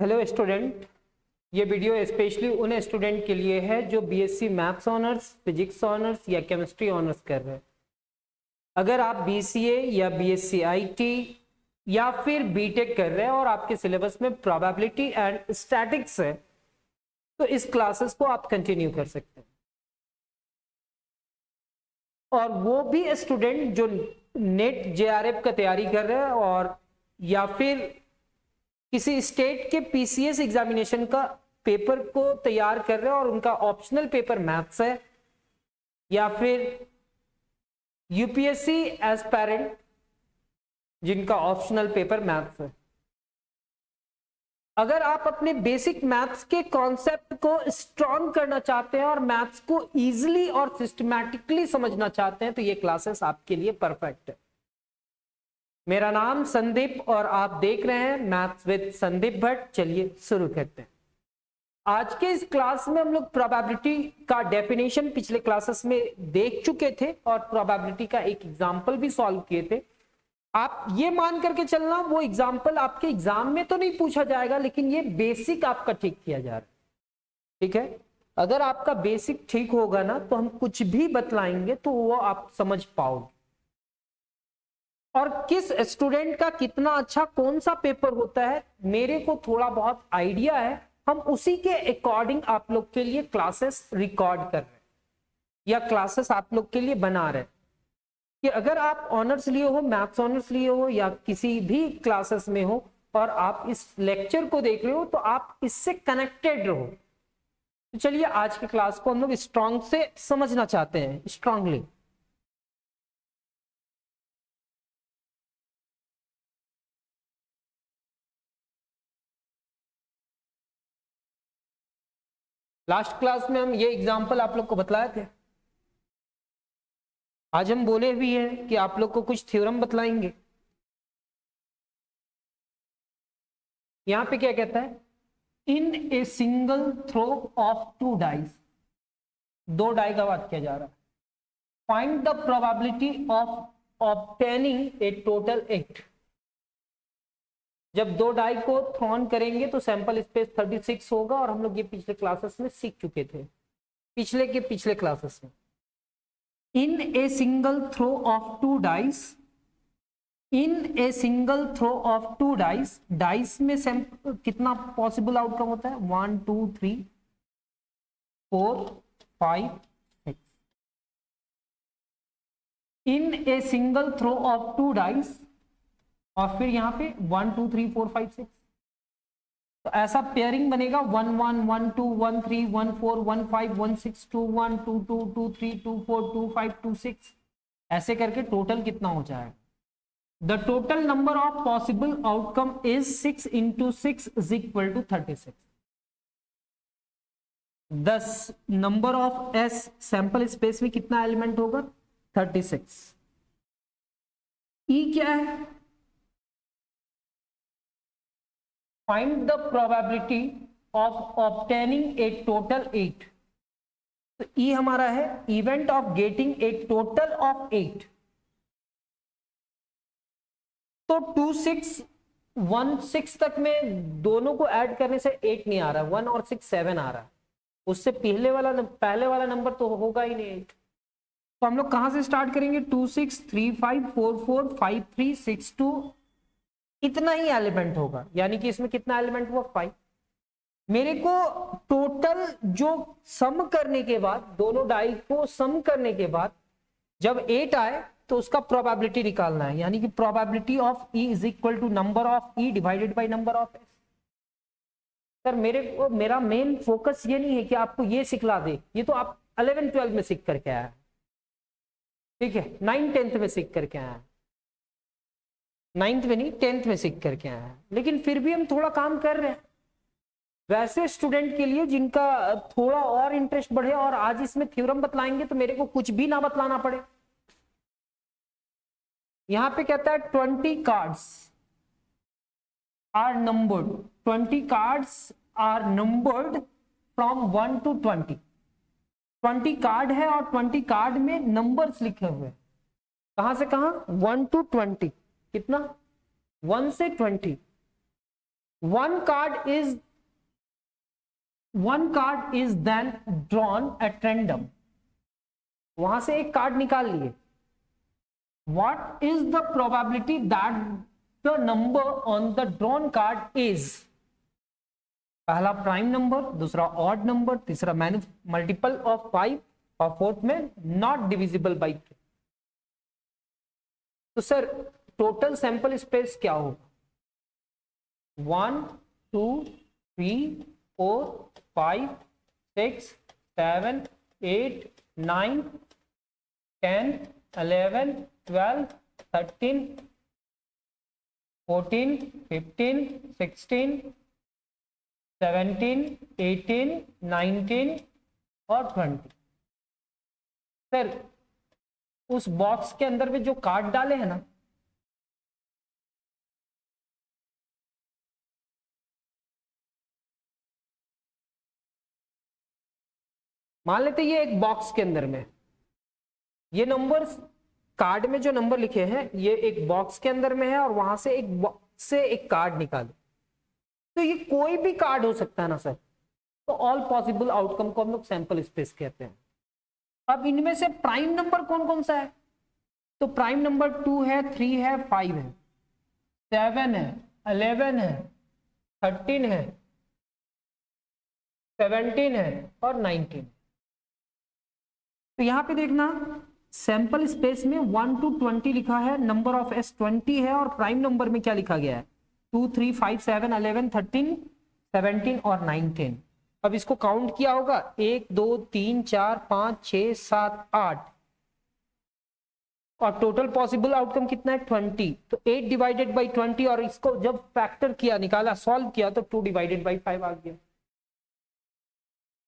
Hello student, ये video specially उन student के लिए है जो BSc maths honours, physics honours या केमिस्ट्री ऑनर्स कर रहे हैं। अगर आप बीसीए या बीएससी आईटी या फिर बीटेक कर रहे हैं और आपके सिलेबस में प्रोबेबिलिटी एंड स्टैटिक्स है तो इस क्लासेस को आप कंटिन्यू कर सकते हैं। और वो भी स्टूडेंट जो नेट जेआरएफ का तैयारी कर रहे हैं और या फिर किसी स्टेट के पीसीएस एग्जामिनेशन का पेपर को तैयार कर रहे हैं और उनका ऑप्शनल पेपर मैथ्स है, या फिर यूपीएससी एस्पायरेंट जिनका ऑप्शनल पेपर मैथ्स है। अगर आप अपने बेसिक मैथ्स के कॉन्सेप्ट को स्ट्रॉन्ग करना चाहते हैं और मैथ्स को इजीली और सिस्टमैटिकली समझना चाहते हैं तो ये क्लासेस आपके लिए परफेक्ट है। मेरा नाम संदीप और आप देख रहे हैं मैथ्स विद संदीप भट्ट। चलिए शुरू करते हैं। आज के इस क्लास में हम लोग प्रोबेबिलिटी का डेफिनेशन पिछले क्लासेस में देख चुके थे और प्रोबेबिलिटी का एक एग्जांपल भी सॉल्व किए थे। आप ये मान करके चलना वो एग्जांपल आपके एग्जाम में तो नहीं पूछा जाएगा, लेकिन ये बेसिक आपका ठीक किया जा रहा है। ठीक है, अगर आपका बेसिक ठीक होगा ना तो हम कुछ भी बतलाएंगे तो वो आप समझ पाओगे। और किस स्टूडेंट का कितना अच्छा कौन सा पेपर होता है मेरे को थोड़ा बहुत आइडिया है। हम उसी के अकॉर्डिंग आप लोग के लिए क्लासेस रिकॉर्ड कर रहे हैं या क्लासेस आप लोग के लिए बना रहे हैं कि अगर आप ऑनर्स लिए हो, मैथ्स ऑनर्स लिए हो या किसी भी क्लासेस में हो और आप इस लेक्चर को देख रहे हो तो आप इससे कनेक्टेड रहो। तो चलिए आज के क्लास को हम लोग स्ट्रांग से समझना चाहते हैं, स्ट्रांगली। लास्ट क्लास में हम ये एग्जाम्पल आप लोग को बतलाए थे। आज हम बोले भी हैं कि आप लोग को कुछ थ्योरम बतलाएंगे। यहां पे क्या कहता है, in a single throw of two dice, दो डाई का बात किया जा रहा है। Find the probability of obtaining a total 8। जब दो डाई को थ्रोन करेंगे तो सैंपल स्पेस 36 होगा और हम लोग ये पिछले क्लासेस में सीख चुके थे, पिछले क्लासेस में। In a single throw of two dice, in a single throw of two dice, dice में कितना पॉसिबल आउटकम होता है, 1 2 3 4 5 6। In a single throw of two dice और फिर यहां पे 1 2 3 4 5 6, तो ऐसा पेयरिंग बनेगा 1 1 1 2 1 3 1 4 1 5 1 6 2 1 2 2 2 3 2 4 2 5 2 6। ऐसे करके टोटल कितना हो जाएगा, the total number of possible outcome is 6 into 6 is equal to 36। दस number of S sample space में कितना एलिमेंट होगा, 36। ई क्या है, find the probability of obtaining a total 8। तो E हमारा है event of getting a total of 8। तो 2 6 1 6 तक में दोनों को ऐड करने से 8 नहीं आ रहा, 1 और 6 7 आ रहा है। उससे पहले वाला नंबर तो होगा ही नहीं 8। तो हम लोग कहां से स्टार्ट करेंगे, 2 6 3 5 4 4 5 3 6 2, इतना ही एलिमेंट होगा, यानी कि इसमें कितना एलिमेंट हुआ, 5। मेरे को टोटल जो सम करने के बाद, दोनों डाई को सम करने के बाद जब 8 आए तो उसका प्रोबेबिलिटी निकालना है, यानी कि probability of E is equal to number of E divided by number of S. Sir मेरा मेन फोकस ये नहीं है कि आपको ये सिखला दे, ये तो आप 11 12 में सीख करके आया, ठीक है, 9 10th में सीख करके आया, 9th में नहीं 10th में सीख करके आया है, लेकिन फिर भी हम थोड़ा काम कर रहे हैं वैसे स्टूडेंट के लिए जिनका थोड़ा और इंटरेस्ट बढ़े। और आज इसमें थ्योरम बतलाएंगे तो मेरे को कुछ भी ना बतलाना पड़े। यहां पे कहता है 20 cards are numbered, 20 cards are numbered from 1 to 20। 20 card है और 20 कार्ड में नंबर्स लिखे हुए हैं, कहां से कहां, 1 to 20। कितना, 1 से 20। one card is then drawn at random. वहां से एक कार्ड निकाल लिए. What is the probability that the number on the drawn card is? पहला प्राइम नंबर, दूसरा ऑड नंबर, तीसरा मल्टीपल ऑफ 5 और फोर्थ में नॉट डिविजिबल बाई 3. तो सर टोटल सैंपल स्पेस क्या होगा? 1 2 3 4 5 6 7 8 9 10 11 12 13 14 15 16 17 18 19 और 20. सर उस बॉक्स के अंदर में जो कार्ड डाले हैं ना, मान लेते ये एक बॉक्स के अंदर में ये नंबर्स, कार्ड में जो नंबर लिखे हैं ये एक बॉक्स के अंदर में है और वहां से एक बॉक्स से एक कार्ड निकाले, तो ये कोई भी कार्ड हो सकता है ना सर. तो ऑल पॉसिबल आउटकम को हम लोग सैंपल स्पेस कहते हैं. अब इनमें से प्राइम नंबर कौन कौन सा है? तो प्राइम नंबर 2 है, 3 है, 5 है, 7 है, 11 है, 13 है, 17 है और 19. तो यहां पे देखना सैंपल स्पेस में 1 to 20 लिखा है, नंबर ऑफ एस 20 है और प्राइम नंबर में क्या लिखा गया है? 2 3 5 7 11 13 17 और 19. अब इसको काउंट किया होगा 1 2 3 4 5 6 7 8 और टोटल पॉसिबल आउटकम कितना है? 20. तो 8 डिवाइडेड बाई 20 और इसको जब फैक्टर किया, निकाला, सॉल्व किया तो 2 डिवाइडेड बाई 5 आ गया.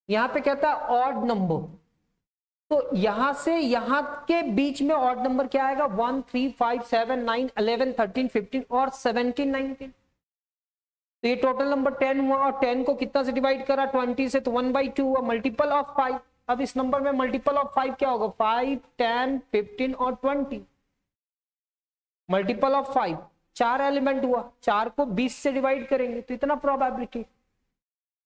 यहां पे कहता है ऑड नंबर, तो यहां से यहां के बीच में ऑड नंबर क्या आएगा? 1 3 5 7 9 11 13 15 और 17 19. तो ये टोटल नंबर 10 हुआ और 10 को कितना से डिवाइड करा? 20 से, तो 1/2 हुआ, मल्टीपल ऑफ 5. अब इस नंबर में मल्टीपल ऑफ 5 क्या होगा? 5 10 15 और 20. मल्टीपल ऑफ 5 4 एलिमेंट हुआ, 4 को 20 से डिवाइड करेंगे तो इतना प्रोबेबिलिटी.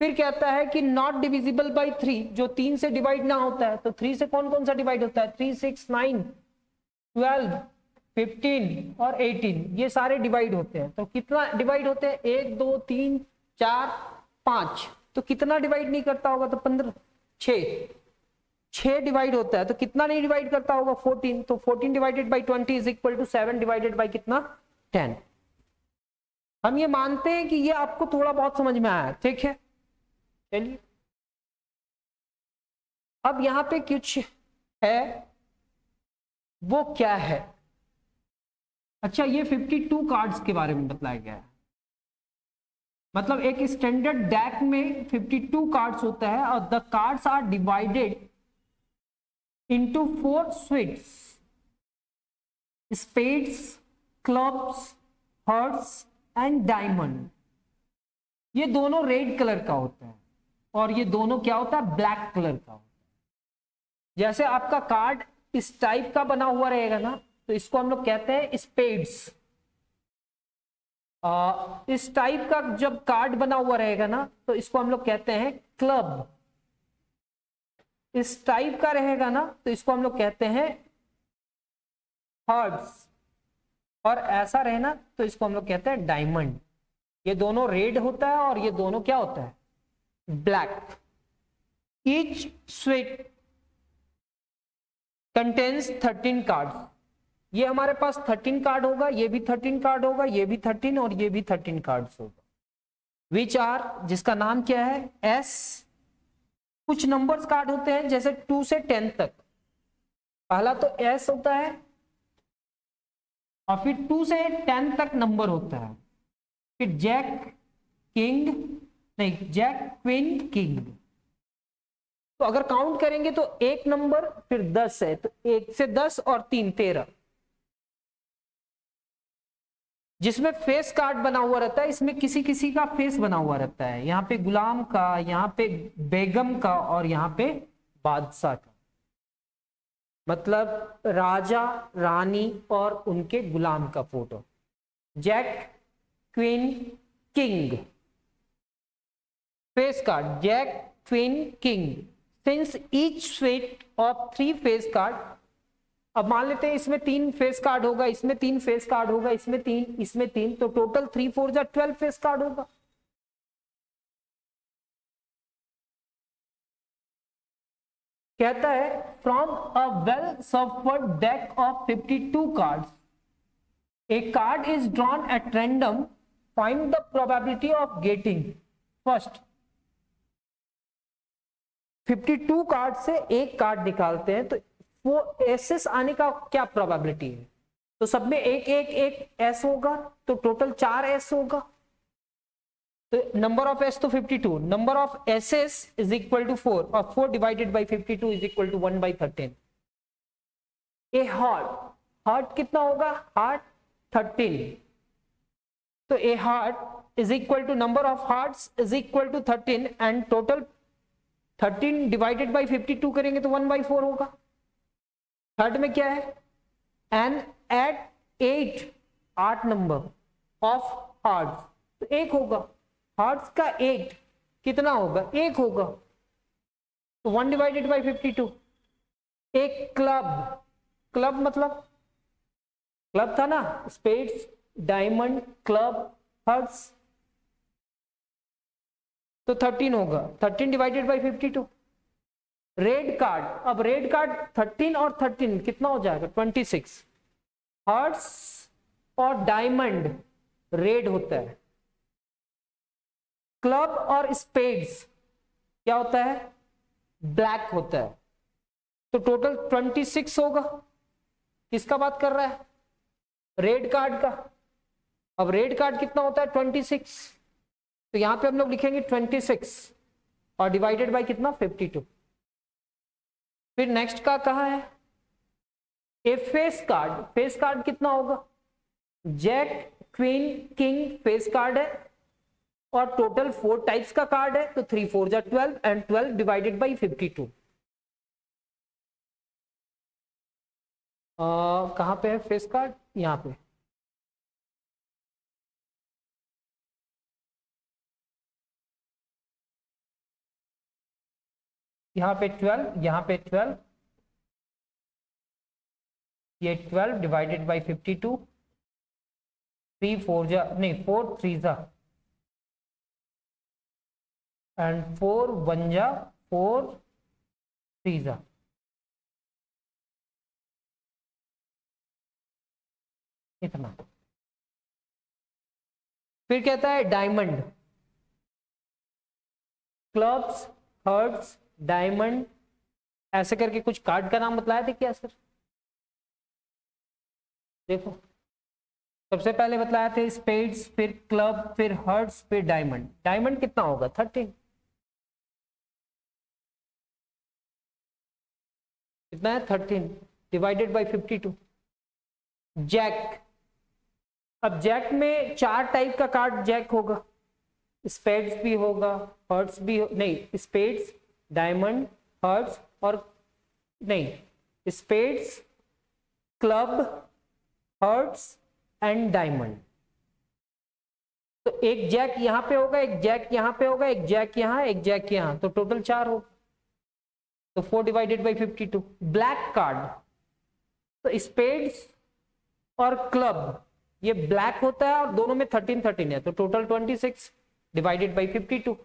फिर कहता है कि नॉट डिविजिबल बाई 3, जो 3 से डिवाइड ना होता है. तो 3 से कौन कौन सा डिवाइड होता है? 3 6 9 12 15 और 18, ये सारे डिवाइड होते हैं. तो कितना डिवाइड होते हैं? 1 2 3 4 5. तो कितना डिवाइड नहीं करता होगा? तो 15 6 डिवाइड होता है. तो कितना नहीं डिवाइड करता होगा? 14. तो 14 divided by 20 is equal to 7 divided by कितना? 10. हम ये मानते हैं कि ये आपको थोड़ा बहुत समझ में आया, ठीक है. चलिए अब यहां पे कुछ है, वो क्या है? अच्छा, ये 52 कार्ड्स के बारे में बताया गया है. मतलब एक स्टैंडर्ड डेक में 52 कार्ड्स होता है और the cards are divided into 4 sweets, spades, clubs, hearts and diamond. ये दोनों रेड कलर का होता है और ये दोनों क्या होता है? ब्लैक कलर का होता है. जैसे आपका कार्ड इस टाइप का बना हुआ रहेगा ना, तो इसको हम लोग कहते हैं स्पेड्स. इस टाइप का जब कार्ड बना हुआ रहेगा ना, तो इसको हम लोग कहते हैं क्लब. इस टाइप का रहेगा ना, तो इसको हम लोग कहते हैं हार्ट्स. और ऐसा रहे ना, तो इसको हम लोग कहते हैं डायमंड. ये दोनों रेड होता है और ये दोनों क्या होता है? Black. Each sweet contains 13 card. ये हमारे पास 13 कार्ड होगा, ये भी 13 कार्ड होगा, ये भी 13 और ये भी 13 कार्ड्स होगा. विच आर, जिसका नाम क्या है? एस. कुछ नंबर्स कार्ड होते हैं जैसे 2 से 10 तक. पहला तो एस होता है और फिर 2 से 10 तक नंबर होता है. फिर जैक, किंग, नहीं, जैक, क्वीन, किंग. तो अगर काउंट करेंगे तो एक नंबर फिर 10 है, तो 1 से 10 और 3 13. जिसमें फेस कार्ड बना हुआ रहता है, इसमें किसी किसी का फेस बना हुआ रहता है. यहाँ पे गुलाम का, यहाँ पे बेगम का और यहाँ पे बादशाह का. मतलब राजा, रानी और उनके गुलाम का photo. Jack, queen, king. Face card jack queen king, since each set of 3 face card, अब मान लेते हैं इसमें 3 फेस कार्ड होगा, इसमें 3 फेस कार्ड होगा, इसमें 3, इसमें 3, तो टोटल 3 4 जा 12 फेस कार्ड होगा। कहता है from a well suffered deck of 52 cards a card is drawn at random, find the probability of getting first। 52 card से एक कार्ड निकालते हैं तो वो एसेस आने का क्या प्रोबेबिलिटी है, तो सब में एक एक एक एस होगा, तो टोटल 4 एस होगा। तो नंबर ऑफ एस तो 52, number of aces is equal to 4 और 4 divided by 52 is equal to 1/13। A heart कितना होगा, हार्ट 13, तो a heart is equal to number of hearts is equal to 13 and total 13 divided by 52 करेंगे तो 1/4 होगा। Third में क्या है, an eight 8 number of hearts, तो 1 होगा, हार्ट्स का 8 कितना होगा, 1 होगा, तो 1 डिवाइडेड बाय 52। एक क्लब मतलब क्लब था ना, स्पेड्स डायमंड क्लब हार्ट्स, तो 13 होगा, 13 डिवाइडेड बाय 52। रेड कार्ड, अब रेड कार्ड 13 और 13 कितना हो जाएगा, 26। हार्ट्स और डायमंड रेड होता है, क्लब और स्पेड्स क्या होता है, ब्लैक होता है, तो टोटल 26 होगा। किसका बात कर रहा है, रेड कार्ड का। अब रेड कार्ड कितना होता है, 26, तो यहां पे हम लोग लिखेंगे 26 और डिवाइडेड बाय कितना, 52। फिर नेक्स्ट का कहा है, ए फेस कार्ड कितना होगा, jack queen king face card है और टोटल 4 टाइप्स का कार्ड है, तो 3 4 जा 12 एंड 12 डिवाइडेड बाय 52। कहां पे है फेस कार्ड, यहां पे, यहां पे 12, यहां पे 12, ये 12 डिवाइडेड बाय 52, 3 4 जा नहीं 4 3 जा एंड 4 1 जा 4 3 जा, इतना। फिर कहता है डायमंड, क्लब्स हार्ट्स डायमंड, ऐसे करके कुछ कार्ड का नाम बताया था क्या सर, देखो सबसे पहले बताया थे स्पेड्स, फिर क्लब, फिर हार्ट्स, फिर डायमंड। डायमंड कितना होगा, 13, कितना है, 13 डिवाइडेड बाय 52। जैक, अब जैक में 4 टाइप का कार्ड जैक होगा, स्पेड्स भी होगा, हार्ट्स भी नहीं, स्पेड्स डायमंड हार्ट्स और नहीं, spades club hearts and diamond. तो एक जैक यहां पे होगा, एक जैक यहां पे होगा, एक जैक यहां, एक जैक यहां, तो टोटल 4 होगा, तो 4 डिवाइडेड बाय 52। ब्लैक कार्ड, तो स्पेड्स और क्लब ये ब्लैक होता है और दोनों में 13 13 है, तो टोटल 26 डिवाइडेड बाय 52,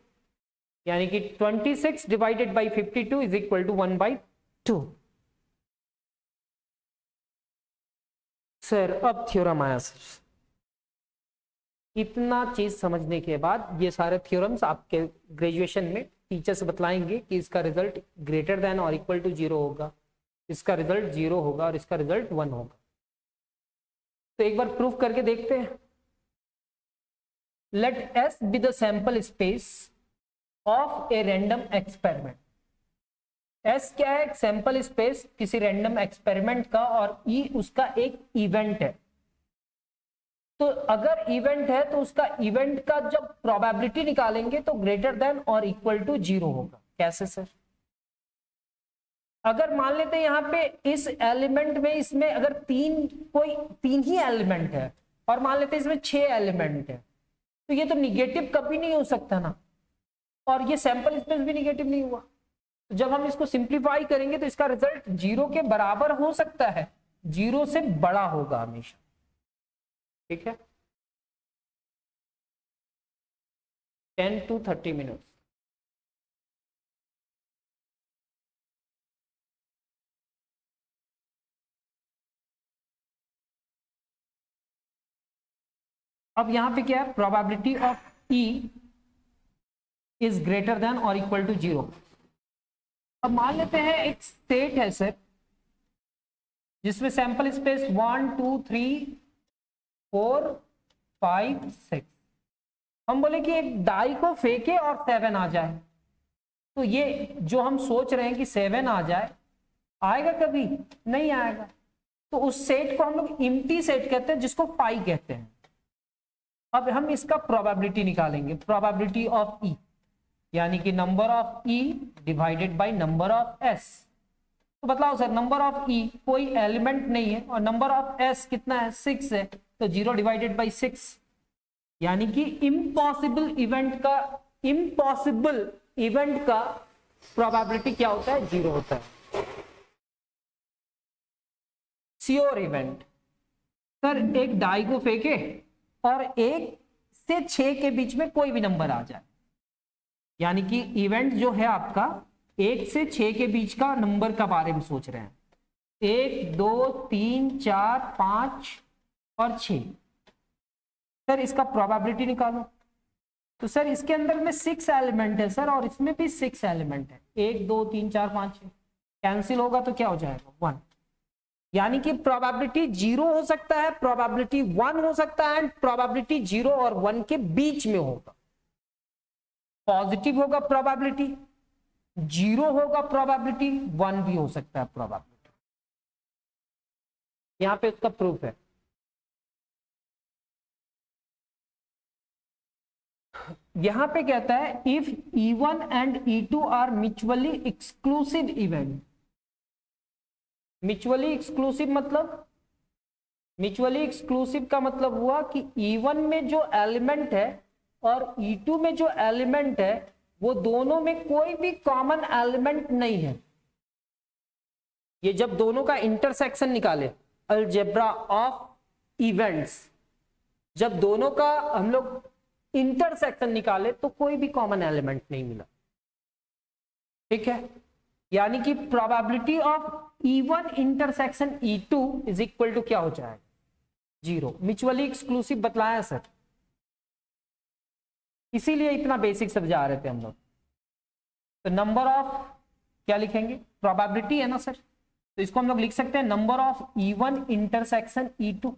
यानी कि 26 divided by 52 is equal to 1/2। Sir अब थ्योरम आया सर। इतना चीज समझने के बाद ये सारे थ्योरम्स आपके ग्रेजुएशन में टीचर्स बतलाएंगे कि इसका रिजल्ट ग्रेटर देन और इक्वल टू 0 होगा, इसका रिजल्ट 0 होगा और इसका रिजल्ट 1 होगा। तो एक बार प्रूफ करके देखते हैं। Let S be the sample space of a random experiment. S क्या है, सैंपल स्पेस किसी रैंडम एक्सपेरिमेंट का, और ई उसका एक इवेंट है। तो अगर इवेंट है तो उसका इवेंट का जब प्रोबेबिलिटी निकालेंगे तो ग्रेटर देन और इक्वल टू 0 होगा। कैसे सर, अगर मान लेते हैं यहां पे इस एलिमेंट में, इसमें अगर कोई 3 ही एलिमेंट है और मान लेते हैं इसमें 6 एलिमेंट है, तो ये तो निगेटिव कभी नहीं हो सकता ना। और ये सैंपल स्पेस भी निगेटिव नहीं हुआ। तो जब हम इसको सिंप्लीफाई करेंगे तो इसका रिजल्ट 0 के बराबर हो सकता है, 0 से बड़ा होगा हमेशा। ठीक है, 10 to 30 मिनट्स। अब यहां पे क्या है, probability of E is greater than और इक्वल टू 0। अब मान लेते हैं एक स्टेट है सर जिसमें सैंपल स्पेस 1 2 3 4 5 6, हम बोले कि एक डाई को फेंके और 7 आ जाए। तो ये जो हम सोच रहे हैं कि 7 आ जाए, आएगा कभी नहीं आएगा। तो उस सेट को हम लोग एम्प्टी सेट कहते हैं, जिसको पाई कहते हैं। अब हम इसका प्रोबेबिलिटी निकालेंगे, प्रोबेबिलिटी ऑफ ई, यानी कि number of E divided by number of ace. तो बताओ सर, नंबर ऑफ ई कोई एलिमेंट नहीं है और नंबर ऑफ एस कितना है, 6 है, तो 0 डिवाइडेड बाय 6, यानी कि इम्पॉसिबल इवेंट का प्रोबेबिलिटी क्या होता है, 0 होता है। श्योर इवेंट सर, एक डाई को फेंके और 1 से 6 के बीच में कोई भी नंबर आ जाए, यानी कि इवेंट जो है आपका 1 से 6 के बीच का नंबर का बारे में सोच रहे हैं। 1 2 3 4 5 और 6। सर इसका प्रोबेबिलिटी निकालो। तो सर इसके अंदर में 6 एलिमेंट है सर, और इसमें भी 6 एलिमेंट है। 1 2 3 4 5 6 कैंसिल होगा तो क्या हो जाएगा, 1। यानी कि प्रोबेबिलिटी 0 हो सकता है, प्रोबेबिलिटी 1 हो सकता है, एंड प्रोबेबिलिटी 0 और 1 के बीच में होगा। पॉजिटिव होगा प्रोबेबिलिटी, 0 होगा प्रोबेबिलिटी, 1 भी हो सकता है प्रोबेबिलिटी। यहां पे उसका प्रूफ है। यहां पे कहता है if E1 and E2 are mutually exclusive event. Mutually exclusive मतलब, म्यूचुअली एक्सक्लूसिव का मतलब हुआ कि E1 में जो एलिमेंट है और E2 में जो एलिमेंट है, वो दोनों में कोई भी कॉमन एलिमेंट नहीं है। ये जब दोनों का इंटरसेक्शन निकाले, अलजेब्रा ऑफ इवेंट्स, जब दोनों का हम लोग इंटरसेक्शन निकाले तो कोई भी कॉमन एलिमेंट नहीं मिला। ठीक है, यानी कि probability of E1 intersection E2 is equal to क्या हो जाएगा, 0। म्यूचुअली एक्सक्लूसिव बतलाया सर, इसीलिए इतना बेसिक समझा रहे थे हम लोग। तो नंबर ऑफ क्या लिखेंगे, प्रोबेबिलिटी है ना सर, तो इसको हम लोग लिख सकते हैं number of E1 intersection E2।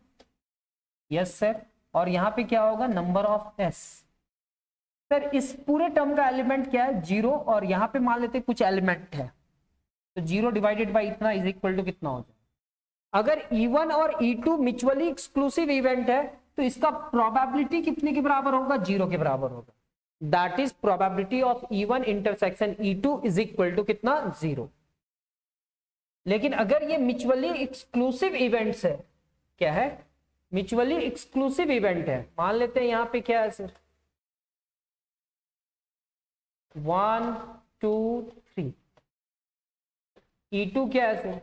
Yes sir, और यहां पे क्या होगा, नंबर ऑफ एस। सर इस पूरे टर्म का एलिमेंट क्या है, 0, और यहां पे मान लेते कुछ एलिमेंट है, तो 0 डिवाइडेड बाई इतना इज इक्वल टू कितना हो जाए। अगर E1 और E2 म्यूचुअली एक्सक्लूसिव इवेंट है तो इसका प्रोबेबिलिटी कितने के बराबर होगा, 0 के बराबर होगा। That is probability of E1 intersection E2 is equal to कितना, 0। लेकिन अगर ये म्यूचुअली एक्सक्लूसिव इवेंट्स है, क्या है, म्यूचुअली एक्सक्लूसिव इवेंट है, मान लेते हैं यहां पे क्या है सर, 1 2 3, E2 क्या है सर,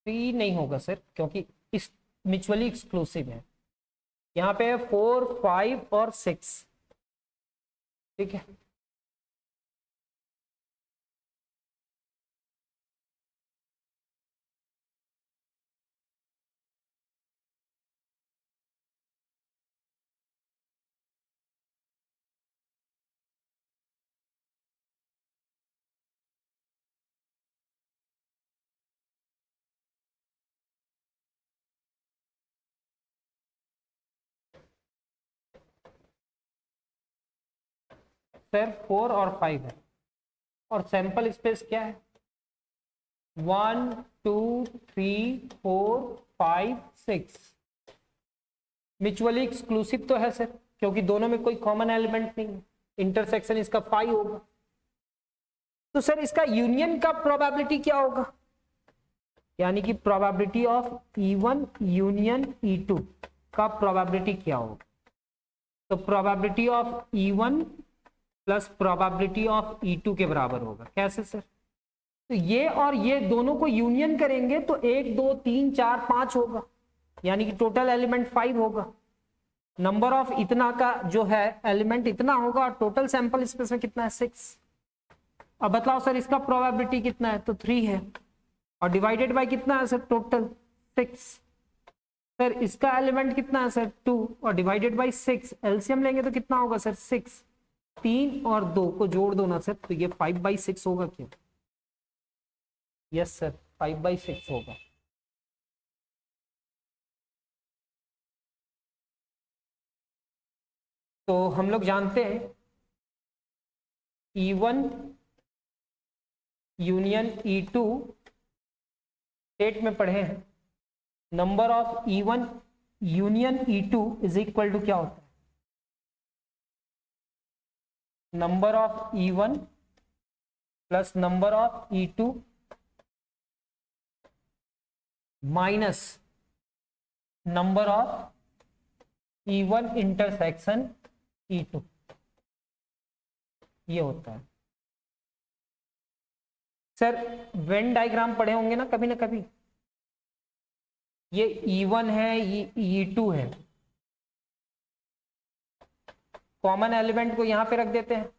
3 नहीं होगा सर, क्योंकि इस म्यूचुअली एक्सक्लूसिव है। यहां पे 4 5 और 6। ठीक है, सर 4 और 5 है, और सैंपल स्पेस क्या है, 1 2 3 4 5 6। म्यूचुअली एक्सक्लूसिव तो है सर, क्योंकि दोनों में कोई कॉमन एलिमेंट नहीं है, इंटरसेक्शन इसका 5 होगा। तो सर इसका यूनियन का प्रोबेबिलिटी क्या होगा, यानी कि probability of E1 union E2 का प्रोबेबिलिटी क्या होगा। तो probability of E1 plus probability of E2 के बराबर होगा। कैसे सर? तो ये और ये दोनों को यूनियन करेंगे तो 1 2 3 4 5 होगा, यानी कि टोटल एलिमेंट 5 होगा। नंबर ऑफ इतना का जो है एलिमेंट इतना होगा और टोटल सैंपल स्पेस में कितना है 6। अब बताओ सर इसका प्रोबेबिलिटी कितना है? तो 3 है। और डिवाइडेड बाय कितना है सर? टोटल 6। सर इसका एलिमेंट कितना है सर? 2 और डिवाइडेड बाय 6, एलसीएम लेंगे तो कितना होगा सर? 6। 3 और 2 को जोड़ दो ना सर, तो ये 5/6 होगा क्या? यस सर 5/6 होगा। तो हम लोग जानते हैं E1 यूनियन E2 स्टेट में पढ़े हैं, number of E1 union E2 is equal to क्या होता है? Number of E1 plus number of E2 minus number of E1 intersection E2, ये होता है। सर वेन डायग्राम पढ़े होंगे ना कभी, ये E1 है, ये E2 है। कॉमन एलिमेंट को यहां पे रख देते हैं,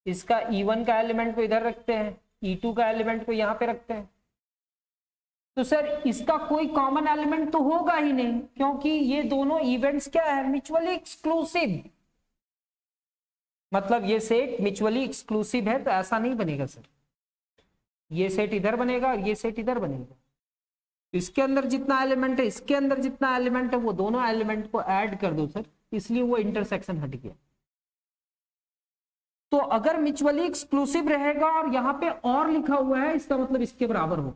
इसका E1 का एलिमेंट को इधर रखते हैं, E2 का एलिमेंट को यहां पे रखते हैं। तो सर इसका कोई कॉमन एलिमेंट तो होगा ही नहीं, क्योंकि ये दोनों इवेंट्स क्या है? Mutually exclusive. मतलब ये सेट म्यूचुअली एक्सक्लूसिव है, तो ऐसा नहीं बनेगा सर। ये सेट इधर बनेगा और ये सेट इधर बनेगा। इसके अंदर जितना एलिमेंट है, इसके अंदर जितना एलिमेंट है, वो दोनों एलिमेंट को ऐड कर दो सर, इसलिए वो इंटरसेक्शन हट गया। तो अगर म्यूचुअली एक्सक्लूसिव रहेगा और यहां पे और लिखा हुआ है, इसका मतलब इसके बराबर हो।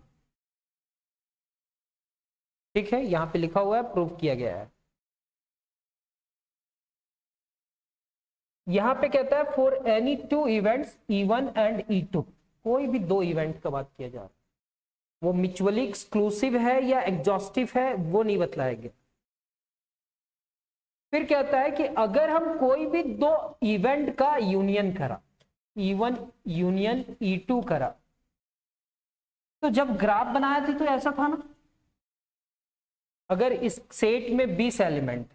ठीक है, यहां पे लिखा हुआ है, प्रूव किया गया है। यहां पे कहता है for any 2 events E1 and E2, कोई भी 2 इवेंट का बात किया जा रहा है, वो म्यूचुअली एक्सक्लूसिव है या एग्जॉस्टिव है वो नहीं बतलाया गया। फिर कहता है कि अगर हम कोई भी 2 इवेंट का यूनियन करा, E1 यूनियन E2 करा, तो जब ग्राफ बनाया था तो ऐसा था ना, अगर इस सेट में 20 एलिमेंट,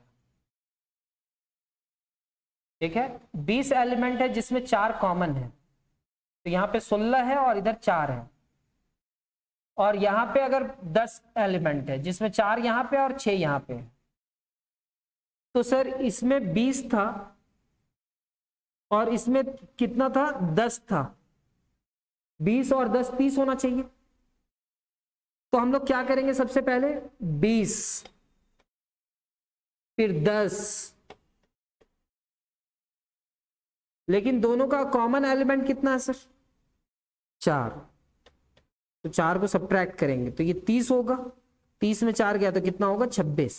ठीक है, 20 एलिमेंट है जिसमें 4 कॉमन है, तो यहां पे 16 है और इधर 4 है। और यहां पे अगर 10 एलिमेंट है जिसमें 4 यहां पे और 6 यहां पे, तो सर इसमें 20 था और इसमें कितना था? 10 था। 20 और 10 30 होना चाहिए। तो हम लोग क्या करेंगे? सबसे पहले 20 फिर 10, लेकिन दोनों का कॉमन एलिमेंट कितना है सर? 4। तो 4 को सब्ट्रैक्ट करेंगे तो ये 30 होगा। 30 में 4 गया तो कितना होगा? 26।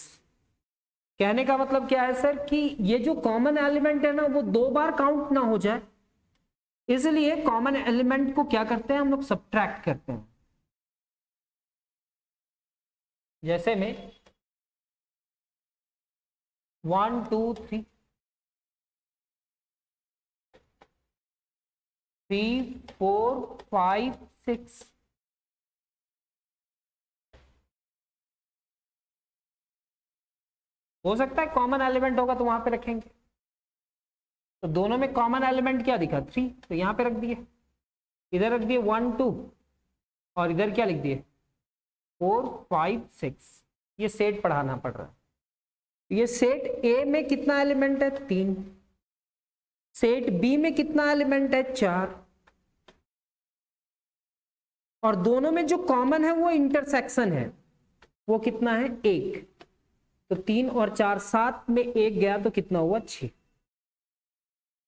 कहने का मतलब क्या है सर कि ये जो कॉमन एलिमेंट है ना, वो 2 बार काउंट ना हो जाए, इसलिए कॉमन एलिमेंट को क्या करते हैं हम लोग? सब्ट्रैक्ट करते हैं। जैसे में 1 2 3 3 4 5 6, हो सकता है कॉमन एलिमेंट होगा तो वहां पे रखेंगे। तो दोनों में कॉमन एलिमेंट क्या दिखा? 3, तो यहां पे रख दिए। इधर रख दिए 1 2 और इधर क्या लिख दिए? 4 5 6। ये सेट पढ़ाना पड़ रहा है। ये सेट ए में कितना एलिमेंट है? 3। सेट बी में कितना एलिमेंट है? 4। और दोनों में जो कॉमन है वो इंटरसेक्शन है, वो कितना है? 1। तो 3 और 4 7 में 1 गया तो कितना हुआ? 6।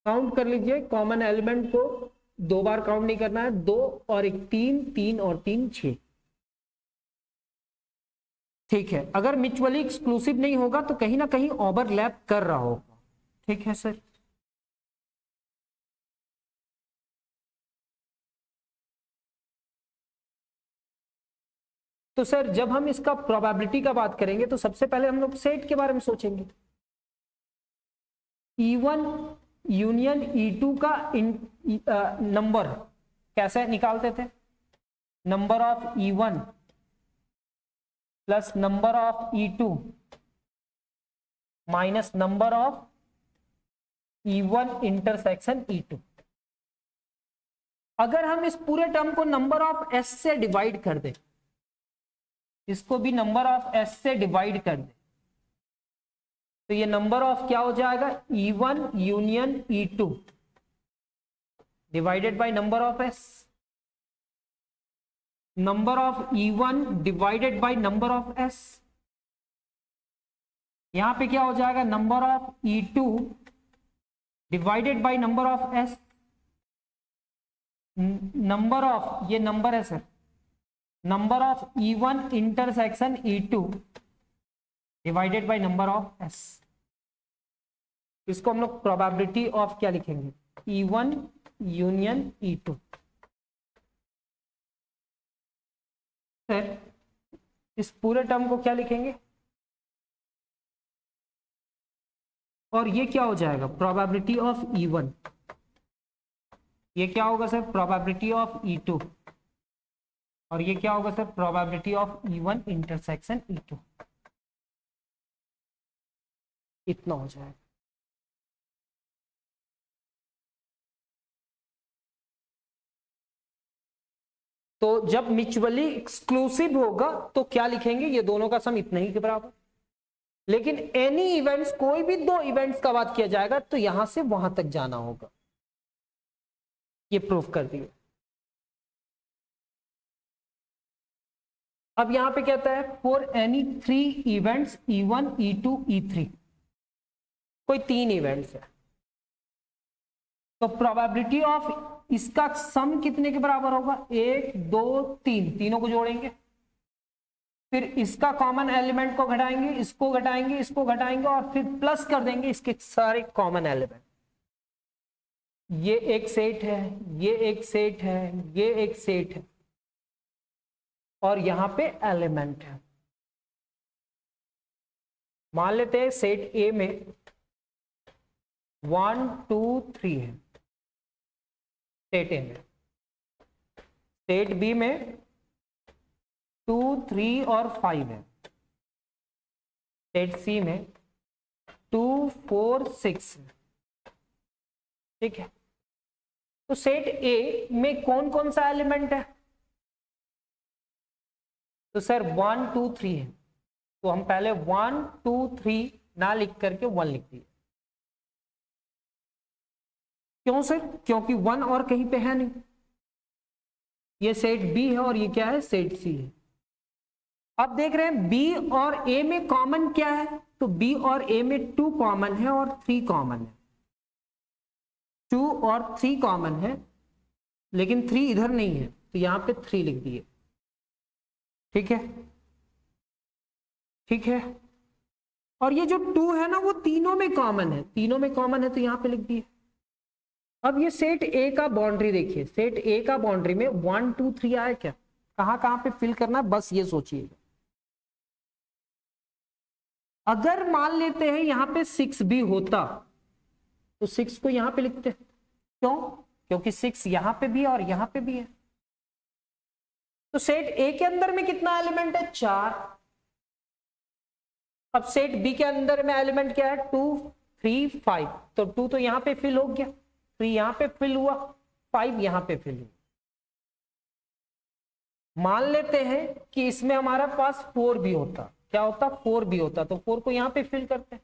काउंट कर लीजिए, कॉमन एलिमेंट को 2 बार काउंट नहीं करना है, 2 और 1 3, 3 और 3 6। ठीक है, अगर म्यूचुअली एक्सक्लूसिव नहीं होगा तो कहीं ना कहीं ओवरलैप कर रहा होगा। ठीक है सर। तो सर जब हम इसका प्रोबेबिलिटी का बात करेंगे तो सबसे पहले हम लोग सेट के बारे में सोचेंगे। E1 यूनियन E2 का नंबर कैसे निकालते थे? Number of E1 plus number of E2 minus number of E1 intersection E2। अगर हम इस पूरे टर्म को नंबर ऑफ S से डिवाइड कर दें, इसको भी नंबर ऑफ S से डिवाइड कर दें, तो ये नंबर ऑफ क्या हो जाएगा? E1 union E2 divided by number of S। Number of E1 divided by number of S। यहां पे क्या हो जाएगा? Number of E2 divided by number of S। Number of, ये नंबर है sir, number of E1 intersection E2 divided by number of S। इसको हम लोग प्रोबेबिलिटी ऑफ क्या लिखेंगे? E1 union E2। सर इस पूरे टर्म को क्या लिखेंगे? और ये क्या हो जाएगा? Probability of E1। ये क्या होगा सर? Probability of E2। और ये क्या होगा sir? Probability of E1 intersection E2। इतना हो जाएगा। तो जब म्यूचुअली एक्सक्लूसिव होगा तो क्या लिखेंगे? ये दोनों का सम इतना ही के बराबर। लेकिन एनी इवेंट्स, कोई भी दो इवेंट्स का बात किया जाएगा तो यहां से वहां तक जाना होगा। ये प्रूफ कर दिया। अब यहां पे कहता है for any 3 events E1 E2 E3, कोई 3 इवेंट्स है तो प्रोबेबिलिटी ऑफ इसका सम कितने के बराबर होगा? 1 2 3, तीनों को जोड़ेंगे, फिर इसका कॉमन एलिमेंट को घटाएंगे, इसको घटाएंगे, इसको घटाएंगे और फिर प्लस कर देंगे इसके सारे कॉमन एलिमेंट। ये एक सेट है, ये एक सेट है, ये एक सेट है और यहां पे एलिमेंट है। मान लेते हैं सेट ए में 1 2 3 है, सेट ए में। सेट बी में 2 3 और 5 है। सेट सी में 2 4 6 है। ठीक है, तो सेट ए में कौन कौन सा एलिमेंट है? तो सर 1 2 3 है, तो हम पहले 1 2 3 ना लिख करके 1 लिख दिए। क्यों सर? क्योंकि 1 और कहीं पे है नहीं। ये सेट बी है और ये क्या है? सेट सी है। अब देख रहे हैं बी और ए में कॉमन क्या है? तो बी और ए में 2 कॉमन है और 3 कॉमन है। 2 और 3 कॉमन है, लेकिन 3 इधर नहीं है तो यहां पे 3 लिख दिए। ठीक है, ठीक है। और ये जो 2 है ना वो तीनों में कॉमन है, तीनों में कॉमन है तो यहां पे लिख दिए। अब ये सेट ए का बाउंड्री देखिए, सेट ए का बाउंड्री में 1 2 3 आया क्या? कहां कहां पे फिल करना है बस ये सोचिएगा। अगर मान लेते हैं यहां पे 6 भी होता तो 6 को यहां पे लिखते। क्यों? क्योंकि 6 यहां पे भी है और यहां पे भी है। तो सेट ए के अंदर में कितना एलिमेंट है? 4। अब सेट बी के अंदर में एलिमेंट क्या है? 2 3 5। तो 2 तो यहां पे फिल हो गया, 3 यहां पे फिल हुआ, 5 यहां पे फिल हुआ। मान लेते हैं कि इसमें हमारा पास 4 भी होता। क्या होता? 4 भी होता, तो 4 को यहां पे फिल करते हैं।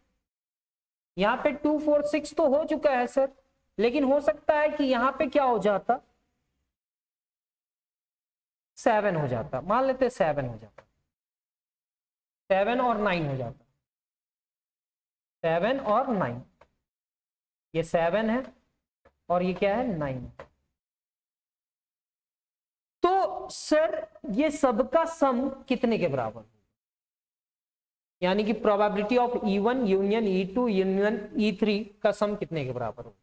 यहां पे 2 4 6 तो हो चुका है सर, लेकिन हो सकता है कि यहां पे क्या हो जाता? 7 हो जाता। मान लेते 7 हो जाता, 7 और 9 हो जाता, 7 और 9। ये 7 है और ये क्या है? 9। तो सर ये सबका सम कितने के बराबर? यानी कि probability of E1 union E2 union E3 का सम कितने के बराबर हो?